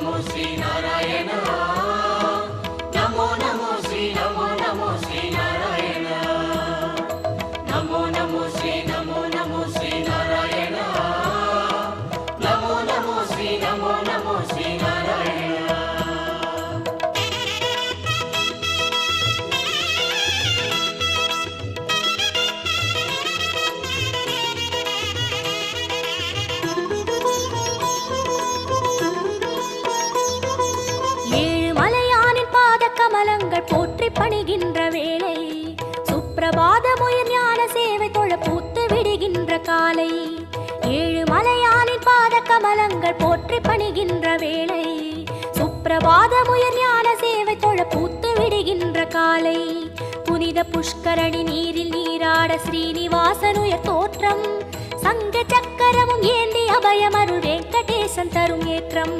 नमो श्री नारायण नमो नमो श्री नमो नमो श्री नारायण नमो नमो श्री नारायण नमो नमो श्री नारायण கமலங்கள் போற்றி பணிகின்ற வேளை சுப்பிரபாதமுயர் ஞான சேவை தொழ பூத்து விடுகின்ற காலை ஏழு மலையானின் பாத கமலங்கள் போற்றி பணிகின்ற வேளை சுப்பிரபாதமுயர் ஞான சேவை தொழ பூத்து விடுகின்ற காலை புனித புஷ்கரணி நீரில் நீராட ஸ்ரீனிவாசனுயர் தோற்றம் சங்க சக்கரமும் ஏந்தி அபயமருள் வெங்கடேசன் தரும் ஏற்றம்